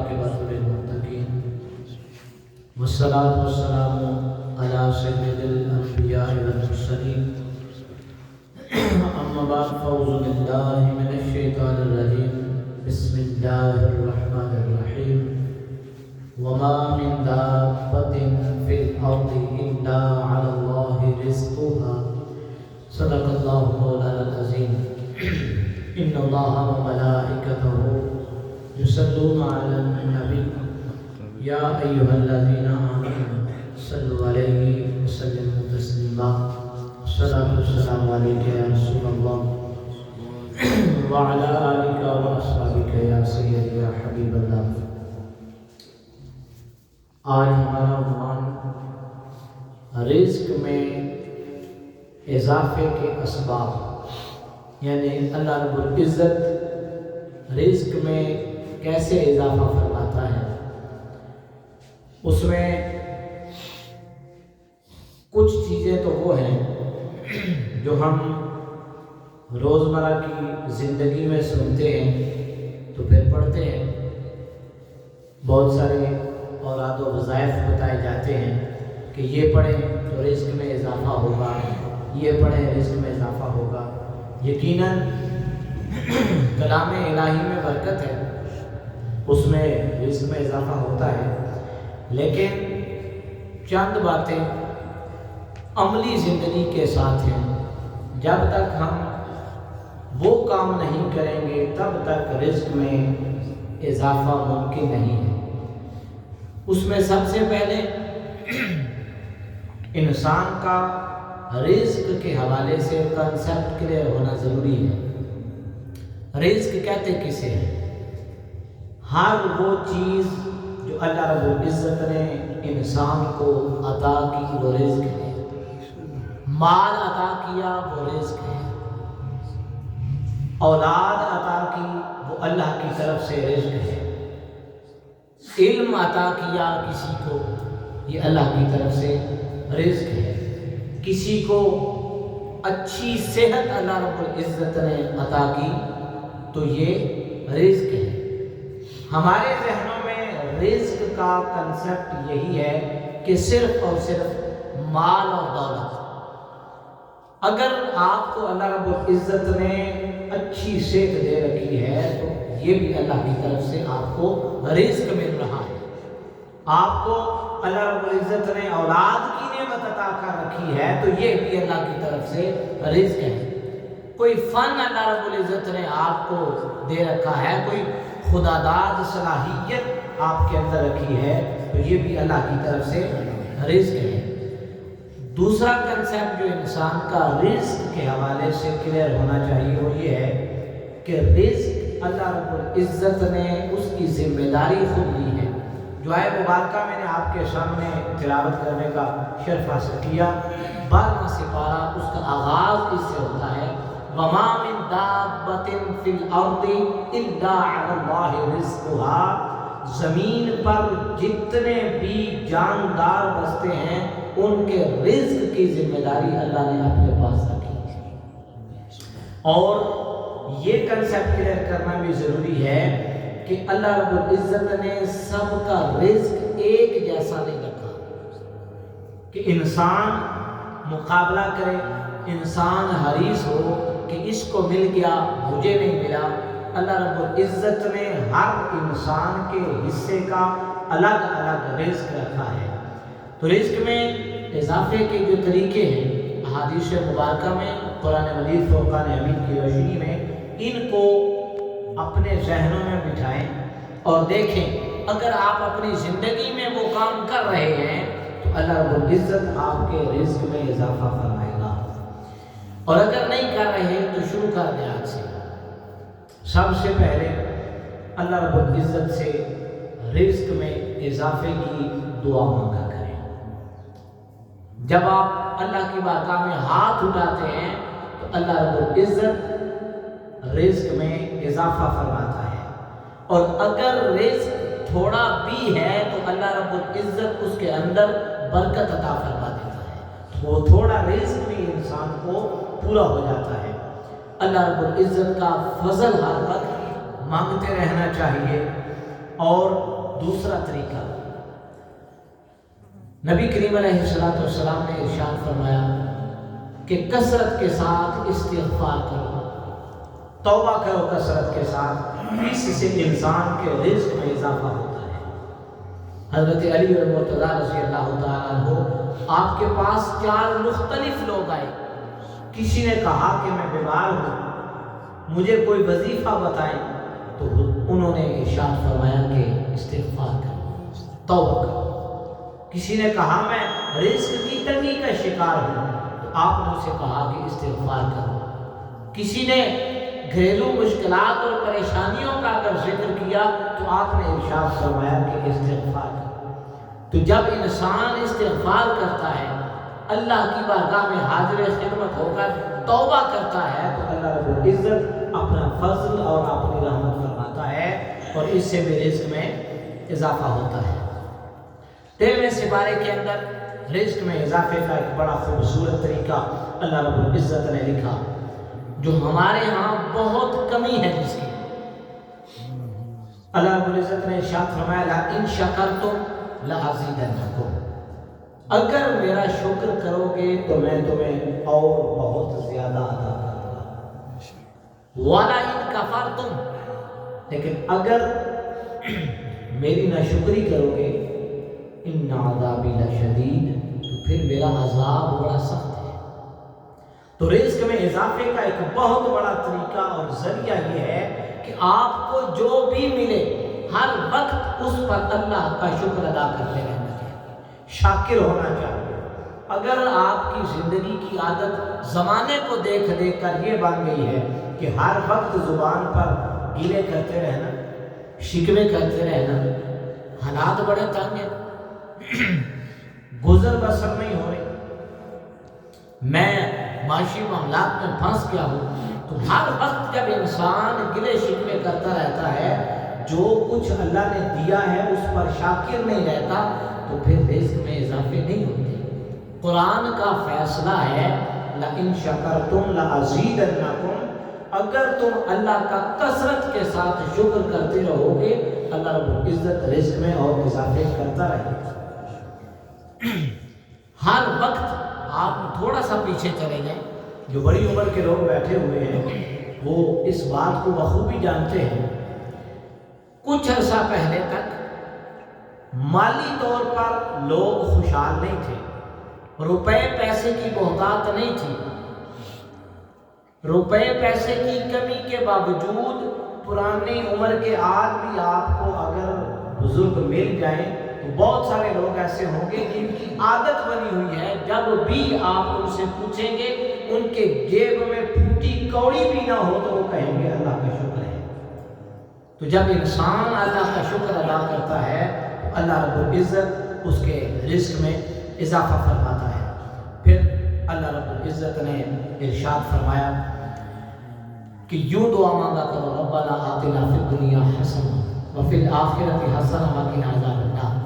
والعاقبۃ للمتقین والصلاۃ والسلام علی سید الانبیاء والمرسلین اما بعد فاعوذ باللہ من الشیطان الرجیم بسم اللہ الرحمن الرحیم وما من دابۃ فی الارض الا علی اللہ رزقها صدق اللہ مولانا العظیم ان اللہ وملائکتہ یصلون علی النبی یا ایھا الذین آمنوا صلوا علیہ وسلموا تسلیما الصلاۃ والسلام علیک یا رسول اللہ وعلی آلک واصحابک یا سیدی یا حبیب اللہ۔ آج ہمارا عنوان رزق میں اضافے کے اسباب، یعنی اللہ رب العزت رزق میں کیسے اضافہ فرماتا ہے۔ اس میں کچھ چیزیں تو وہ ہیں جو ہم روزمرہ کی زندگی میں سنتے ہیں تو پھر پڑھتے ہیں، بہت سارے اوراد و وظائف بتائے جاتے ہیں کہ یہ پڑھیں تو رزق میں اضافہ ہوگا، یہ پڑھیں رزق میں اضافہ ہوگا۔ یقیناً کلام الہی میں برکت ہے، اس میں رزق میں اضافہ ہوتا ہے، لیکن چند باتیں عملی زندگی کے ساتھ ہیں۔ جب تک ہم وہ کام نہیں کریں گے تب تک رزق میں اضافہ ممکن نہیں ہے۔ اس میں سب سے پہلے انسان کا رزق کے حوالے سے کنسیپٹ کلیئر ہونا ضروری ہے۔ رزق کہتے کسے ہیں؟ ہر وہ چیز جو اللہ رب العزت نے انسان کو عطا کی وہ رزق ہے۔ مال عطا کیا وہ رزق ہے، اولاد عطا کی وہ اللہ کی طرف سے رزق ہے، علم عطا کیا کسی کو یہ اللہ کی طرف سے رزق ہے، کسی کو اچھی صحت اللہ رب العزت نے عطا کی تو یہ رزق ہے۔ ہمارے ذہنوں میں رزق کا کنسیپٹ یہی ہے کہ صرف اور صرف مال اور دولت۔ اگر آپ کو اللہ رب العزت نے اچھی صحت دے رکھی ہے تو یہ بھی اللہ کی طرف سے آپ کو رزق مل رہا ہے۔ آپ کو اللہ رب العزت نے اولاد کی نعمت عطا کر رکھی ہے تو یہ بھی اللہ کی طرف سے رزق ہے۔ کوئی فن اللہ رب العزت نے آپ کو دے رکھا ہے، کوئی خداداد صلاحیت آپ کے اندر رکھی ہے تو یہ بھی اللہ کی طرف سے رزق ہے۔ دوسرا کنسیپٹ جو انسان کا رزق کے حوالے سے کلیئر ہونا چاہیے وہ یہ ہے کہ رزق اللہ رب العزت نے اس کی ذمہ داری خود لی ہے۔ جو آیت مبارکہ میں نے آپ کے سامنے تلاوت کرنے کا شرف حاصل کیا، 12واں سپارہ، اس کا آغاز اس سے ہوتا ہے وَمَا مِن دَابَّةٍ فِي الْأَرْضِ إِلَّا عَلَى اللَّهِ رِزْقُهَا۔ زمین پر جتنے بھی جاندار بستے ہیں ان کے رزق کی ذمہ داری اللہ نے اپنے پاس رکھی ہے۔ اور یہ کنسیپٹ کلیئر کرنا بھی ضروری ہے کہ اللہ رب العزت نے سب کا رزق ایک جیسا نہیں رکھا کہ انسان مقابلہ کرے، انسان حریص ہو کہ اس کو مل گیا مجھے نہیں ملا۔ اللہ رب العزت نے ہر انسان کے حصے کا الگ الگ رزق رکھا ہے۔ تو رزق میں اضافے کے جو طریقے ہیں احادیث مبارکہ میں، قرآن مجید فرقان حمید کی روشنی میں ان کو اپنے ذہنوں میں بٹھائیں اور دیکھیں، اگر آپ اپنی زندگی میں وہ کام کر رہے ہیں تو اللہ رب العزت آپ کے رزق میں اضافہ فرمائے گا، اور اگر نہیں کر رہے تو شروع کر دیں آج سے۔ سب سے پہلے اللہ رب العزت سے رزق میں اضافے کی دعا مانگا کریں۔ جب آپ اللہ کی بارگاہ میں ہاتھ اٹھاتے ہیں تو اللہ رب العزت رزق میں اضافہ فرماتا ہے، اور اگر رزق تھوڑا بھی ہے تو اللہ رب العزت اس کے اندر برکت عطا فرما دیتا ہے، وہ تھوڑا رزق بھی انسان کو پورا ہو جاتا ہے۔ اللہ رب العزت کا فضل ہر وقت مانگتے رہنا چاہیے، اور دوسرا طریقہ، نبی کریم علیہ السلام نے ارشاد فرمایا کہ کثرت کے ساتھ استغفار کرو، توبہ کرو کثرت کے ساتھ، اس سے انسان کے رزق میں اضافہ ہوتا ہے۔ حضرت علی المرتضیٰ رضی اللہ تعالیٰ عنہ، آپ کے پاس 4 مختلف لوگ آئے، کسی نے کہا کہ میں بیمار ہوں، مجھے کوئی وظیفہ بتائیں، تو انہوں نے ارشاد فرمایا کہ استغفار کرو، توبہ کرو۔ کسی نے کہا میں رزق کی تنگی کا شکار ہوں، تو آپ نے اسے کہا کہ استغفار کرو۔ کسی نے گھریلو مشکلات اور پریشانیوں کا اگر ذکر کیا تو آپ نے ارشاد فرمایا کہ استغفار کرو۔ تو جب انسان استغفار کرتا ہے، اللہ کی بارگاہ میں حاضر خدمت ہو کر توبہ کرتا ہے، تو اللہ رب العزت اپنا فضل اور اپنی رحمت فرماتا ہے، اور اس سے بھی رزق میں اضافہ ہوتا ہے۔ 13ویں سپارے کے اندر رزق میں اضافے کا ایک بڑا خوبصورت طریقہ اللہ رب العزت نے لکھا، جو ہمارے ہاں بہت کمی ہے جس کی۔ اللہ رب العزت نے ارشاد فرمایا لَإِن شَكَرْتُمْ لَأَزِيدَنَّكُمْ، اگر میرا شکر کرو گے تو میں تمہیں اور بہت زیادہ عطا کروں گا، وَلَئِن كَفَرْتُمْ، لیکن اگر میری ناشکری کرو گے، ان عذابی لشدید، تو پھر میرا عذاب بڑا سخت ہے۔ تو رزق میں اضافے کا ایک بہت بڑا طریقہ اور ذریعہ یہ ہے کہ آپ کو جو بھی ملے ہر وقت اس پر اللہ کا شکر ادا کرتے رہنا چاہیے، شاکر ہونا چاہیے۔ اگر آپ کی زندگی کی عادت زمانے کو دیکھ دیکھ کر یہ بن گئی ہے کہ ہر وقت زبان پر گیلے کرتے رہنا، شکوے کرتے رہنا، حالات بڑے تنگ ہیں، گزر بسر نہیں ہو رہی، میں معاشی معاملات میں پھنس گیا ہوں، تو ہر وقت جب انسان گلے شکوے کرتا رہتا ہے، جو کچھ اللہ نے دیا ہے اس پر شاکر نہیں رہتا، تو پھر رزق میں اضافے نہیں ہوتے۔ قرآن کا فیصلہ ہے لَإِن شَكَرْتُمْ لَأَزِيدَنَّكُمْ، اگر تم اللہ کا کثرت کے ساتھ شکر کرتے رہو گے، اللہ رب العزت رزق میں اور اضافے کرتا رہے گا۔ ہر وقت آپ تھوڑا سا پیچھے چلے جائیں، جو بڑی عمر کے لوگ بیٹھے ہوئے ہیں وہ اس بات کو بخوبی جانتے ہیں، کچھ عرصہ پہلے تک مالی طور پر لوگ خوشحال نہیں تھے، روپے پیسے کی بہتات نہیں تھی، روپے پیسے کی کمی کے باوجود پرانی عمر کے آدمی آپ کو اگر بزرگ مل جائیں تو بہت سارے لوگ ایسے ہوں گے جن کی عادت بنی ہوئی ہے، جب بھی آپ ان سے پوچھیں گے ان کے جیب میں پھوٹی کوڑی بھی نہ ہو تو وہ کہیں گے اللہ کا شکر ہے۔ تو جب انسان اللہ کا شکر ادا کرتا ہے تو اللہ رب العزت اس کے رزق میں اضافہ فرماتا ہے۔ پھر اللہ رب العزت نے ارشاد فرمایا کہ یوں دعا مانگا کرو ربنا آتنا فی الدنیا حسنہ وفی الآخرۃ حسنہ وقنا عذاب النار۔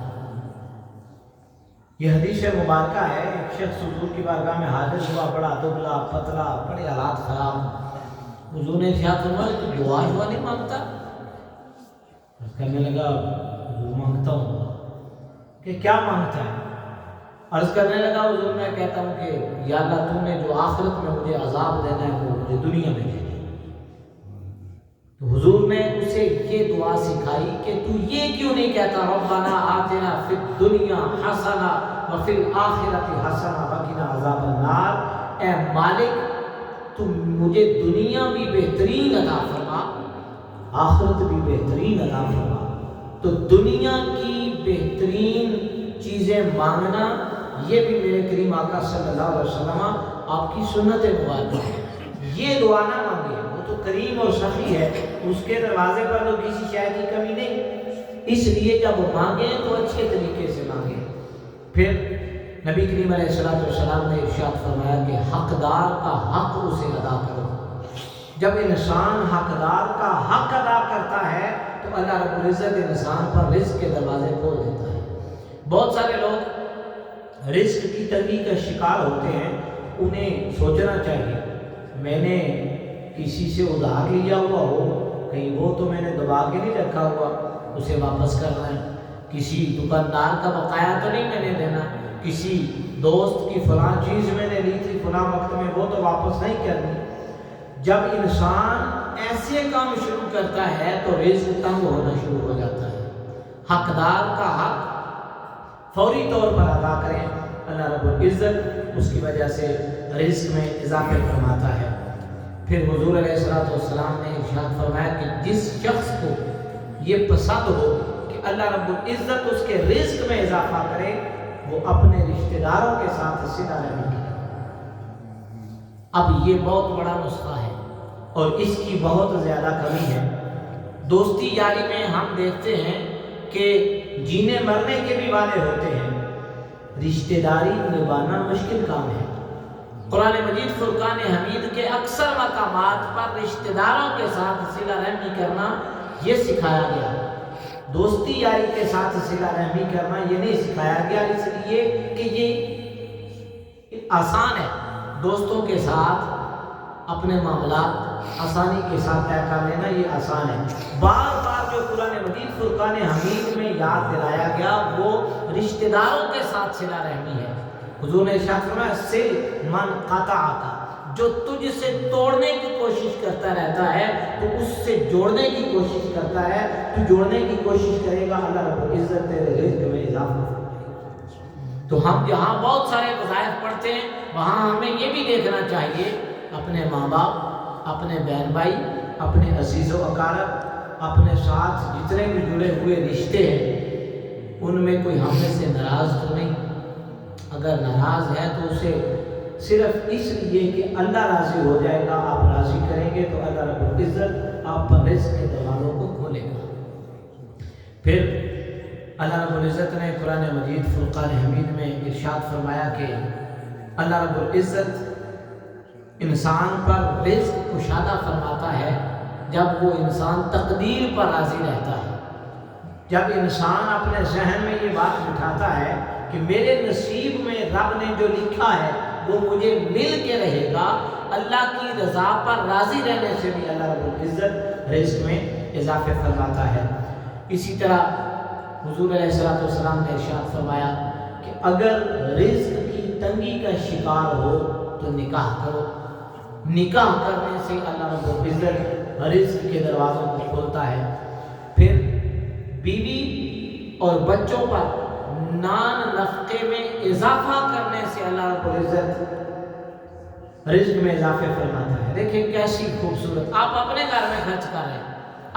یہ حدیث مبارکہ ہے، ایک شخص حضور کی بارگاہ میں حاضر ہوا، بڑا دبلا پتلا، بڑے حالات خراب۔ حضور نے ارشاد فرمایا تو دعا ہوا نہیں مانگتا؟ کہنے لگا حضور مانگتا ہوں۔ کہ کیا مانگتا ہے؟ عرض کرنے لگا حضور میں کہتا ہوں کہ یا اللہ تم نے جو آخرت میں مجھے عذاب دینا ہے وہ مجھے دنیا میں دے دے۔ تو حضور نے اسے یہ دعا سکھائی کہ تو یہ کیوں نہیں کہتا ربنا آتنا فی الدنیا حسنہ وفی الآخرۃ حسنہ وقنا عذاب النار، اے مالک تو مجھے دنیا بھی بہترین عطا فرما، آخرت بھی بہترین عطا فرما۔ تو دنیا کی بہترین چیزیں مانگنا یہ بھی میرے کریم آقا صلی اللہ علیہ وسلم آپ کی سنت مبارکہ ہے۔ یہ دعا نہ مانگے، وہ تو کریم اور سخی ہے، اس کے دروازے پر تو کسی شے کی کمی نہیں، اس لیے جب وہ مانگیں تو اچھے طریقے سے مانگیں۔ پھر نبی کریم علیہ السلام نے ارشاد فرمایا کہ حقدار کا حق اسے ادا کرو۔ جب انسان حقدار کا حق ادا کرتا ہے تو اللہ رب العزت انسان پر رزق کے دروازے کھول دیتا ہے۔ بہت سارے لوگ رزق کی تنگی کا شکار ہوتے ہیں، انہیں سوچنا چاہیے میں نے کسی سے ادھار لیا ہوا ہو، کہیں وہ تو میں نے دبا کے نہیں رکھا ہوا، اسے واپس کرنا ہے۔ کسی دکاندار کا بقایا تو نہیں میں نے دینا، کسی دوست کی فلاں چیز میں نے لی تھی فلاں وقت میں وہ تو واپس نہیں کرنی۔ جب انسان ایسے کام شروع کرتا ہے تو رزق تنگ ہونا شروع ہو جاتا ہے۔ حقدار کا حق فوری طور پر ادا کریں، اللہ رب العزت اس کی وجہ سے رزق میں اضافے فرماتا ہے۔ پھر حضور علیہ السلام نے ارشاد فرمایا کہ جس شخص کو یہ پسند ہو کہ اللہ رب العزت اس کے رزق میں اضافہ کرے، وہ اپنے رشتہ داروں کے ساتھ صلہ رحمی کرے۔ اب یہ بہت بڑا نسخہ ہے اور اس کی بہت زیادہ کمی ہے۔ دوستی یاری میں ہم دیکھتے ہیں کہ جینے مرنے کے بھی وعدے ہوتے ہیں، رشتہ داری نبھانا مشکل کام ہے۔ قرآن مجید فرقان حمید کے اکثر مقامات پر رشتہ داروں کے ساتھ صلہ رحمی کرنا یہ سکھایا گیا، دوستی یاری کے ساتھ صلہ رحمی کرنا یہ نہیں سکھایا گیا، اس لیے کہ یہ آسان ہے، دوستوں کے ساتھ اپنے معاملات آسانی کے ساتھ طے کر لینا یہ آسان ہے۔ بار بار جو قرآن مجید فرقان حمید میں یاد دلایا گیا وہ رشتہ داروں کے ساتھ صلہ رحمی ہے۔ حضور نے ارشاد فرمایا صل من قطعک، جو تجھ سے توڑنے کی کوشش کرتا رہتا ہے تو اس سے جوڑنے کی کوشش کرتا ہے، تو جوڑنے کی کوشش کرے گا اللہ رب العزت تیرے رزق میں اضافہ فرمائے۔ تو ہم جہاں بہت سارے وظائف پڑھتے ہیں وہاں ہمیں یہ بھی دیکھنا چاہیے اپنے ماں باپ، اپنے بہن بھائی، اپنے عزیز و اقارب، اپنے ساتھ جتنے بھی جڑے ہوئے رشتے ہیں ان میں کوئی ہم میں سے ناراض تو نہیں۔ اگر ناراض ہے تو اسے صرف اس لیے کہ اللہ راضی ہو جائے گا، آپ راضی کریں گے تو اللہ رب العزت آپ پر رزق کے دروازوں کو کھولے گا۔ پھر اللہ رب العزت نے قرآن مجید فرقان حمید میں ارشاد فرمایا کہ اللہ رب العزت انسان پر رزق کشادہ فرماتا ہے جب وہ انسان تقدیر پر راضی رہتا ہے، جب انسان اپنے ذہن میں یہ بات بٹھاتا ہے کہ میرے نصیب میں رب نے جو لکھا ہے وہ مجھے مل کے رہے گا، اللہ کی رضا پر راضی رہنے سے بھی اللہ رب العزت رزق میں اضافے فرماتا ہے۔ اسی طرح حضور علیہ السلام نے ارشاد فرمایا کہ اگر رزق کی تنگی کا شکار ہو تو نکاح کرو، نکاح کرنے سے اللہ رب العزت رزق کے دروازوں کو کھولتا ہے۔ پھر بیوی اور بچوں پر نان نفقے میں اضافہ کرنے سے اللہ رب العزت رزق میں اضافے فرماتا ہے۔ دیکھیں کیسی خوبصورت، آپ اپنے گھر میں خرچ کر رہے ہیں،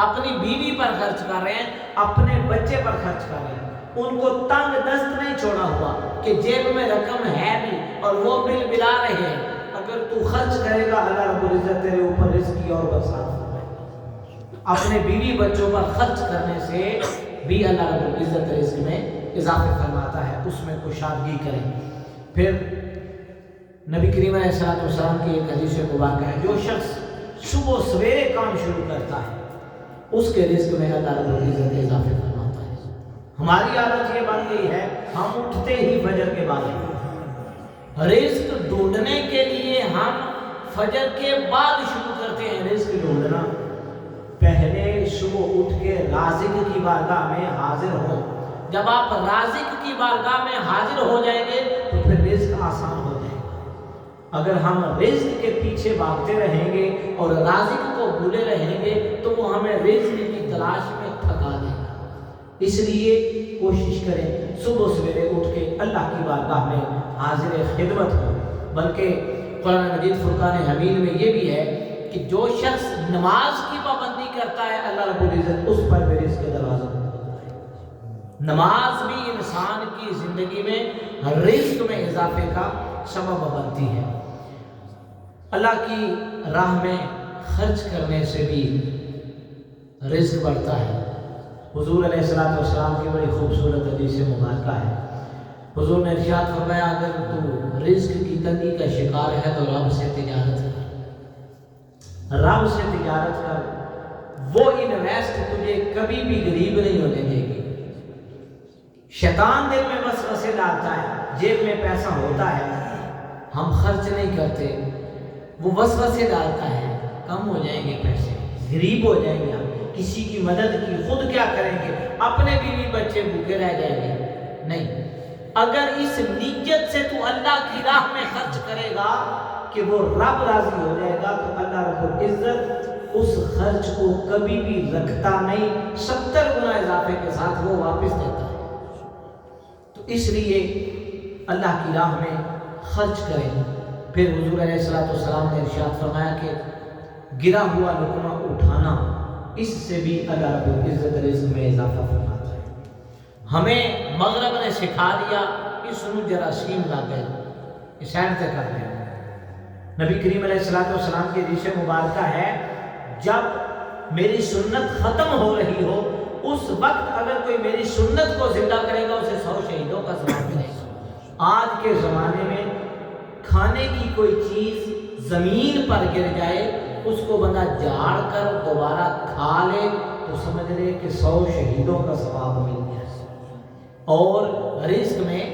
اپنی بیوی پر خرچ کر رہے ہیں، اپنے بچے پر خرچ کر رہے ہیں، ان کو تنگ دست نہیں چھوڑا ہوا کہ جیب میں رقم ہے بھی اور وہ بل بلا رہے ہیں۔ اگر تو خرچ کرے گا اللہ رب العزت تیرے اوپر رزق کی اور برسات فرمائے گا۔ اپنے بیوی بچوں پر خرچ کرنے سے بھی اللہ رب العزت رزق میں اضافے فرماتا ہے، اس میں کشادگی کریں۔ پھر نبی کریم علیہ السلام کی ایک حدیث مبارکہ ہے، جو شخص صبح سویرے کام شروع کرتا ہے اس کے رزق میں اللہ رب العزت اضافے فرماتا ہے۔ ہماری عادت یہ بن گئی ہے ہم اٹھتے ہی فجر کے بعد رزق ڈھونڈنے کے لیے ہم فجر کے بعد شروع کرتے ہیں رزق ڈھونڈنا۔ پہلے صبح اٹھ کے رازق کی بارگاہ میں حاضر ہوں، جب آپ رازق کی بارگاہ میں حاضر ہو جائیں گے تو پھر رزق آسان ہو جائے گا۔ اگر ہم رزق کے پیچھے بھاگتے رہیں گے اور رازق کو بھولے رہیں گے تو وہ ہمیں رزق کی تلاش میں تھکا دے گا۔ اس لیے کوشش کریں صبح سویرے اٹھ کے اللہ کی بارگاہ میں حاضر خدمت ہو۔ بلکہ قرآن مجید فرقان حمید میں یہ بھی ہے کہ جو شخص نماز کی پابندی کرتا ہے اللہ رب العزت اس پر بھی رزق کے دروازوں کو کھولتا ہے۔ نماز بھی انسان کی زندگی میں رزق میں اضافے کا سبب بنتی ہے۔ اللہ کی راہ میں خرچ کرنے سے بھی رزق بڑھتا ہے۔ حضور علیہ السلام کی بڑی خوبصورت حدیث مبارکہ ہے۔ حضور نے ارشاد فرمایا اگر تو رزق کی تنگی کا شکار ہے تو رب سے تجارت کر، رب سے تجارت کر، وہ انویسٹ تجھے کبھی بھی غریب نہیں ہونے دے گی۔ شیطان دل میں وسوسے ڈالتا ہے، جیب میں پیسہ ہوتا ہے ہم خرچ نہیں کرتے، وہ وسوسے ڈالتا ہے کم ہو جائیں گے پیسے، غریب ہو جائیں گے ہم، کسی کی مدد کی، خود کیا کریں گے؟ اپنے بیوی بچے بھوکے رہ جائیں گے؟ نہیں۔ اگر اس نیت سے تو اللہ کی راہ میں خرچ کرے گا کہ وہ رب راضی ہو جائے گا، تو اللہ رب العزت اس خرچ کو کبھی بھی رکھتا نہیں، 70 گنا اضافے کے ساتھ وہ واپس دیتا ہے۔ تو اس لیے اللہ کی راہ میں خرچ کریں۔ پھر حضور علیہ السلام نے ارشاد فرمایا کہ گرا ہوا لقمہ اٹھانا، اس سے بھی اللہ رب العزت رزق میں اضافہ فرماتا ہے۔ ہمیں مغرب نے سکھا دیا، اس نو جراثیم لگ گئے، اس سائڈ سے کر رہے ہیں۔ نبی کریم علیہ السلام کی حدیث مبارکہ ہے، جب میری سنت ختم ہو رہی ہو اس وقت اگر کوئی میری سنت کو زندہ کرے گا اسے 100 شہیدوں کا ثواب ملے گا۔ آج کے زمانے میں کھانے کی کوئی چیز زمین پر گر جائے، اس کو بندہ جاڑ کر دوبارہ کھا لے تو سمجھ لے کہ 100 شہیدوں کا ثواب مل گیا۔ اور رزق میں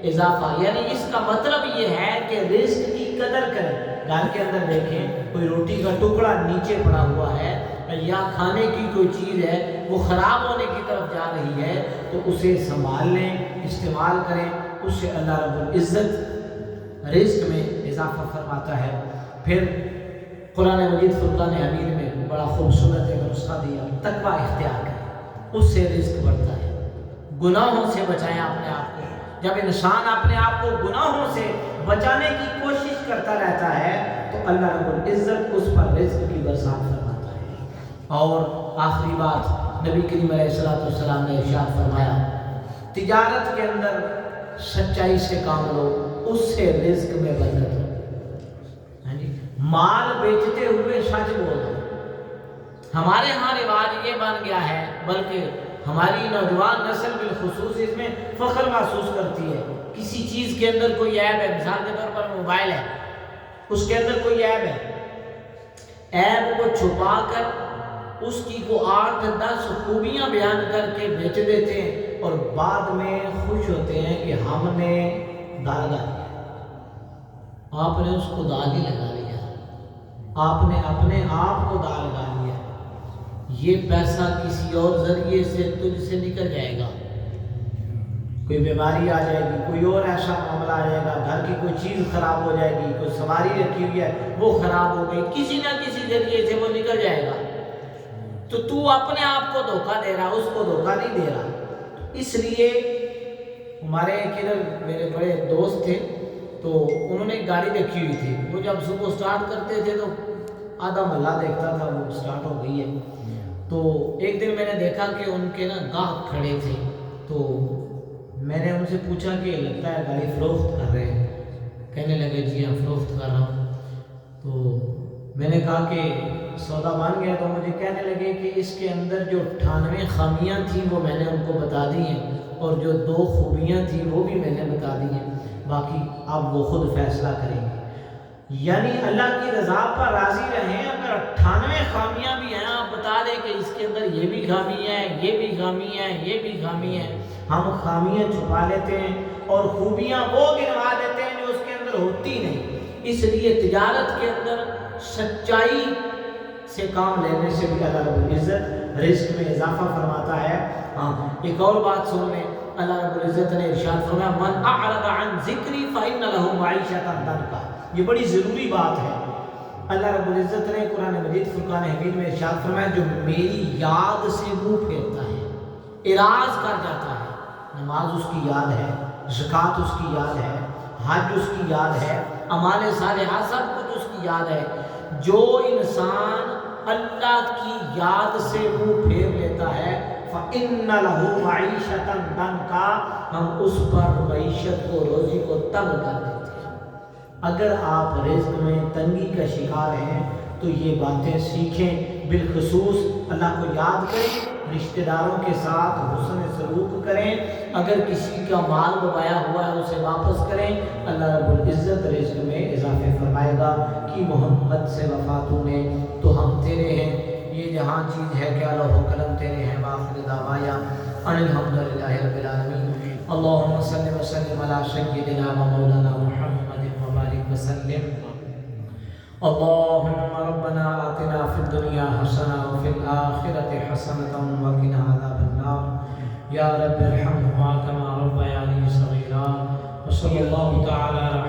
اضافہ، یعنی اس کا مطلب یہ ہے کہ رزق کی قدر کریں۔ گھر کے اندر دیکھیں کوئی روٹی کا ٹکڑا نیچے پڑا ہوا ہے یا کھانے کی کوئی چیز ہے وہ خراب ہونے کی طرف جا رہی ہے تو اسے سنبھال لیں، استعمال کریں، اس سے اللہ رب العزت رزق میں اضافہ فرماتا ہے۔ پھر قرآن مجید فرقان حمید میں بڑا خوبصورت ایک نسخہ دیا، تقوی اختیار کریں، اس سے رزق بڑھتا ہے۔ گناہوں سے بچائیں اپنے آپ کو۔ جب انسان اپنے آپ کو گناہوں سے بچانے کی کوشش کرتا رہتا ہے تو اللہ رب العزت اس پر رزق کی برسات فرماتا ہے۔ اور آخری بات، نبی کریم علیہ السلام نے ارشاد فرمایا، تجارت کے اندر سچائی سے کام لو، اس سے رزق میں برکت ہو۔ مال بیچتے ہوئے سچ بولو۔ ہمارے ہاں رواج یہ بن گیا ہے، بلکہ ہماری نوجوان نسل بالخصوص اس میں فخر محسوس کرتی ہے۔ کسی چیز کے اندر کوئی عیب ہے، مثال کے طور پر موبائل ہے، اس کے اندر کوئی عیب ہے، عیب کو چھپا کر اس کی کو 8-10 خوبیاں بیان کر کے بیچ دیتے ہیں اور بعد میں خوش ہوتے ہیں کہ ہم نے داغ لگا دیا۔ آپ نے اس کو داغ ہی لگا لیا، آپ نے اپنے آپ کو داغ لگا لیا۔ یہ پیسہ کسی اور ذریعے سے تجھ سے نکل جائے گا، کوئی بیماری آ جائے گی، کوئی اور ایسا معاملہ آ جائے گا، گھر کی کوئی چیز خراب ہو جائے گی، کوئی سواری رکھی ہوئی ہے وہ خراب ہو گئی، کسی نہ کسی ذریعے سے وہ نکل جائے گا۔ تو اپنے آپ کو دھوکہ دے رہا، اس کو دھوکہ نہیں دے رہا۔ اس لیے ہمارے ادھر میرے بڑے دوست تھے تو انہوں نے گاڑی رکھی ہوئی تھی، وہ جب صبح سٹارٹ کرتے تھے تو آدھا محلہ دیکھتا تھا وہ سٹارٹ ہو گئی ہے۔ تو ایک دن میں نے دیکھا کہ ان کے نا گاہک کھڑے تھے، تو میں نے ان سے پوچھا کہ لگتا ہے گاڑی فروخت کر رہے ہیں؟ کہنے لگے جی ہاں فروخت کر رہا ہوں۔ تو میں نے کہا کہ سودا بن گیا، تو مجھے کہنے لگے کہ اس کے اندر جو 98 خامیاں تھیں وہ میں نے ان کو بتا دی ہیں، اور جو 2 خوبیاں تھیں وہ بھی میں نے بتا دی ہیں، باقی اب وہ خود فیصلہ کریں گے۔ یعنی اللہ کی رضا پر راضی رہیں۔ اگر 98 خامیاں بھی ہیں آپ بتا دیں کہ اس کے اندر یہ بھی خامی ہے، یہ بھی خامی ہے، یہ بھی خامی ہے، ہم خامیاں چھپا لیتے ہیں اور خوبیاں وہ گنوا دیتے ہیں جو اس کے اندر ہوتی نہیں۔ اس لیے تجارت کے اندر سچائی سے کام لینے سے بھی اللہ رب العزت رزق میں اضافہ فرماتا ہے۔ ہاں ایک اور بات سن لیں، اللہ رب العزت نے ارشاد فرمایا من اعرض عن ذکری فإن له معیشۃ ضنکا۔ یہ بڑی ضروری بات ہے۔ اللہ رب العزت نے قرآن مجید فرقان حمید میں ارشاد فرمایا جو میری یاد سے منہ پھیرتا ہے، اعراض کر جاتا ہے، نماز اس کی یاد ہے، زکوٰۃ اس کی یاد ہے، حج اس کی یاد ہے، اعمال صالحہ سب کچھ اس کی یاد ہے۔ جو انسان اللہ کی یاد سے منہ پھیر لیتا ہے فَإِنَّ لَهُ مَعِيشَةً ضَنْكَا، ہم اس پر معیشت کو، روزی کو تنگ کر دیتے ہیں۔ اگر آپ رزق میں تنگی کا شکار ہیں تو یہ باتیں سیکھیں، بالخصوص اللہ کو یاد کریں، رشتہ داروں کے ساتھ حسن سلوک کریں، اگر کسی کا مال دبایا ہوا ہے اسے واپس کریں، اللہ رب العزت رزق میں اضافے فرمائے گا۔ کہ محمد سے وفاتوں نے تو ہم تیرے ہیں، یہ جہاں چیز ہے کہ لوح و قلم تیرے ہیں۔ وآخر دعوانا ان الحمد للہ رب العالمین۔ اللہم صلی وسلم علی سیدنا و مولانا محمد وبارک وسلم۔ اللهم ربنا آتنا في الدنيا حسنة وفي الآخرة حسنة وقنا عذاب النار يا رب ارحمهما كما ربياني صغيرا وصلى الله تعالى على